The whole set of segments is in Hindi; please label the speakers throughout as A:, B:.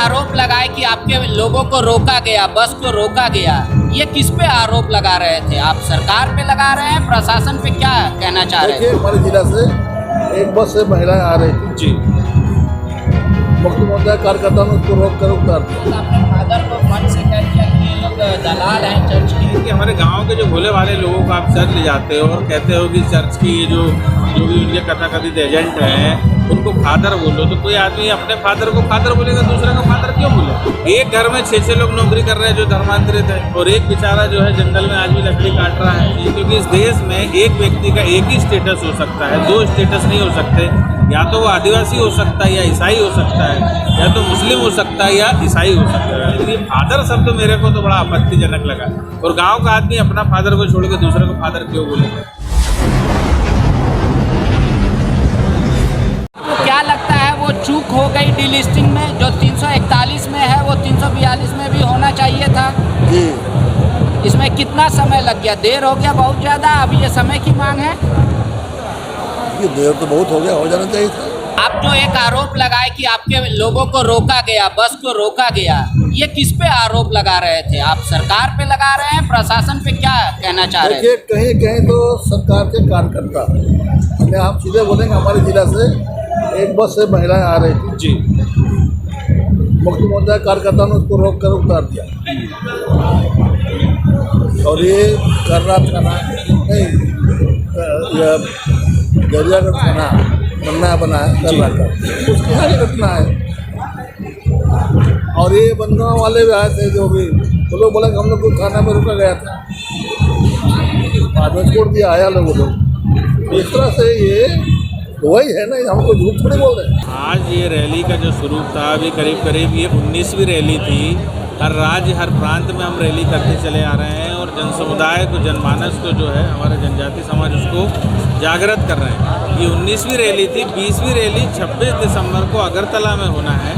A: आरोप लगाए कि आपके लोगों को रोका गया, बस को रोका गया, ये किस पे आरोप लगा रहे थे? आप सरकार पे लगा रहे हैं, प्रशासन पे क्या कहना चाह रहे
B: देखिए,
A: हैं?
B: हमारे जिला से एक बस से महिलाएं आ रही थी
C: जी।
B: मुख्यमंत्री कार्यकर्ता ने उसको रोक कर उतार दिया।
A: आपने फादर को मन से कह दिया कि ये लोग दलाल हैं चर्च के।
C: कि हमारे गांव के जो भोले वाले लोगों को आप चर्च ले जाते हो और कहते हो कि चर्च की ये जो भी उनके कथाकथित एजेंट हैं उनको फादर बोलो, तो कोई आदमी अपने फादर को फादर बोलेगा, दूसरे को फादर क्यों बोले? एक घर में 6 लोग नौकरी कर रहे हैं जो धर्मांतरित है, और एक बेचारा जो है जंगल में आज भी लकड़ी काट रहा है। क्योंकि इस देश में एक व्यक्ति का एक ही स्टेटस हो सकता है, 2 स्टेटस नहीं हो सकते। या तो वो आदिवासी हो सकता है, या ईसाई हो सकता है, या तो मुस्लिम हो सकता है, या ईसाई हो सकता है। लेकिन फादर शब्द मेरे को तो बड़ा आपत्तिजनक लगा। और गांव का आदमी अपना फादर को छोड़ के दूसरे को फादर क्यों बोलेगा?
A: तो क्या लगता है वो चूक हो गई डीलिस्टिंग में? जो 341 में है वो 342 में भी होना चाहिए था।
B: जी,
A: इसमें कितना समय लग गया? देर हो गया बहुत ज़्यादा, अभी ये समय की मांग है।
B: ये देर तो बहुत हो गया, हो जाना चाहिए था।
A: आप जो एक आरोप लगाए कि आपके लोगों को रोका गया, बस को रोका गया, ये किस पे आरोप लगा रहे थे? आप सरकार पे लगा रहे हैं, प्रशासन पे क्या कहना चाह रहे हैं?
B: देखिए, कहीं कहीं तो सरकार के कार्यकर्ता, हम सीधे बोलेंगे, हमारे जिला से एक बस से महिलाएं आ रही थी
C: जी।
B: मुख्यमंत्री कार्यकर्ता ने उसको रोक कर उतार दिया। और ये कर्रा थाना नहीं, गरियागढ़ थाना बनना बना है कर्रा का, उसकी यहाँ की घटना है। और ये बनगांव वाले भी आए थे, जो भी वो लोग बोले हम लोग को थाना में रुका गया था, बाद में छोड़ दिया, आया लोगों लोग। इस तरह से ये वही है ना, हमको झूठ थोड़ी बोल रहे हैं।
C: आज ये रैली का जो स्वरूप था, अभी करीब करीब ये 19वीं रैली थी। हर राज्य हर प्रांत में हम रैली करते चले आ रहे हैं, और जन समुदाय को, जनमानस को जो है हमारा जनजाति समाज उसको जागृत कर रहे हैं। ये 19वीं रैली थी। 20वीं रैली 26 दिसंबर को अगरतला में होना है।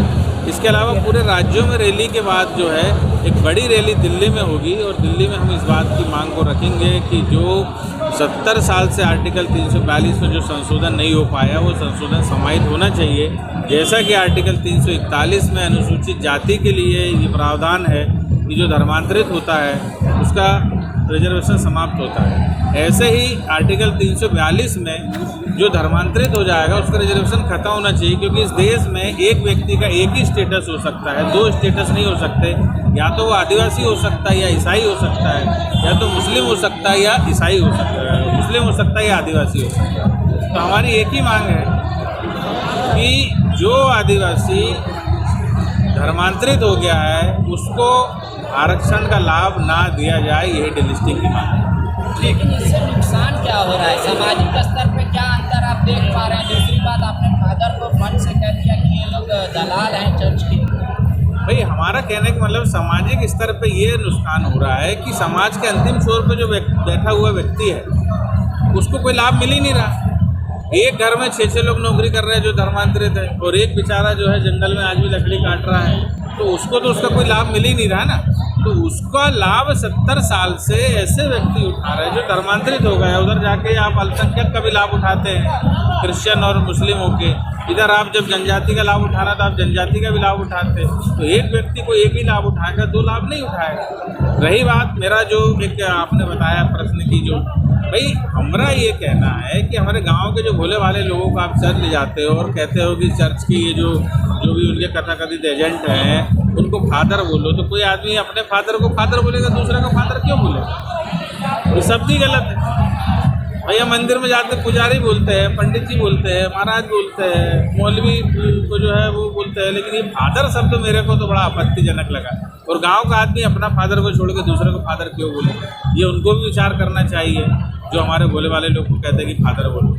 C: इसके अलावा पूरे राज्यों में रैली के बाद जो है एक बड़ी रैली दिल्ली में होगी, और दिल्ली में हम इस बात की मांग को रखेंगे कि जो 70 साल से आर्टिकल 342 में जो संशोधन नहीं हो पाया, वो संशोधन समाहित होना चाहिए। जैसा कि आर्टिकल 341 में अनुसूचित जाति के लिए ये प्रावधान है कि जो धर्मांतरित होता है उसका रिजर्वेशन समाप्त होता है, ऐसे ही आर्टिकल 342 में जो धर्मांतरित हो जाएगा उसका रिजर्वेशन खत्म होना चाहिए। क्योंकि इस देश में एक व्यक्ति का एक ही स्टेटस हो सकता है, 2 स्टेटस नहीं हो सकते। या तो वो आदिवासी हो सकता है, या ईसाई हो सकता है, या तो मुस्लिम हो सकता है, या ईसाई हो सकता है, मुस्लिम हो सकता है, या आदिवासी हो सकता है। तो हमारी एक ही मांग है कि जो आदिवासी धर्मांतरित हो गया है उसको आरक्षण का लाभ ना दिया जाए, यही डिलिस्टिंग की मांग है।
A: लेकिन इससे नुकसान क्या हो रहा है? सामाजिक स्तर पे क्या अंतर आप देख पा रहे हैं? दूसरी बात, आपने फादर को मन से कह दिया कि ये लोग दलाल हैं चर्च के।
C: भाई, हमारा कहने का मतलब सामाजिक स्तर पे ये नुकसान हो रहा है कि समाज के अंतिम छोर पे जो बैठा हुआ व्यक्ति है उसको कोई लाभ मिल ही नहीं रहा। एक घर में 6 लोग नौकरी कर रहे हैं जो धर्मांतरित है, और एक बेचारा जो है जंगल में आज भी लकड़ी काट रहा है, तो उसको तो उसका कोई लाभ मिल ही नहीं रहा ना। तो उसका लाभ 70 साल से ऐसे व्यक्ति उठा रहे हैं जो धर्मांतरित हो गए। उधर जाके आप अल्पसंख्यक का भी लाभ उठाते हैं, क्रिश्चियन और मुस्लिम होके। इधर आप जब जनजाति का लाभ उठाना तो आप जनजाति का भी लाभ उठाते। तो एक व्यक्ति को एक ही लाभ उठाएगा, 2 लाभ नहीं उठाएगा। रही बात मेरा जो एक आपने बताया प्रश्न की, जो भाई हमारा ये कहना है कि हमारे गांव के जो भोले वाले लोगों को आप चर्च ले जाते हो और कहते हो कि चर्च की ये जो भी उनके कथाकथित एजेंट हैं उनको फादर बोलो, तो कोई आदमी अपने फादर को फादर बोलेगा, दूसरे को फादर क्यों बोलेगा? ये शब्द ही गलत है। भैया मंदिर में जाते पुजारी बोलते हैं, पंडित जी बोलते हैं, महाराज बोलते हैं, मौलवी को जो है वो बोलते हैं, लेकिन ये फादर शब्द मेरे को तो बड़ा आपत्तिजनक लगा। और गांव का आदमी अपना फादर को छोड़ के दूसरे को फादर क्यों बोलेगा? ये उनको भी विचार करना चाहिए जो हमारे भोले वाले लोग को कहते हैं कि फादर बोलो।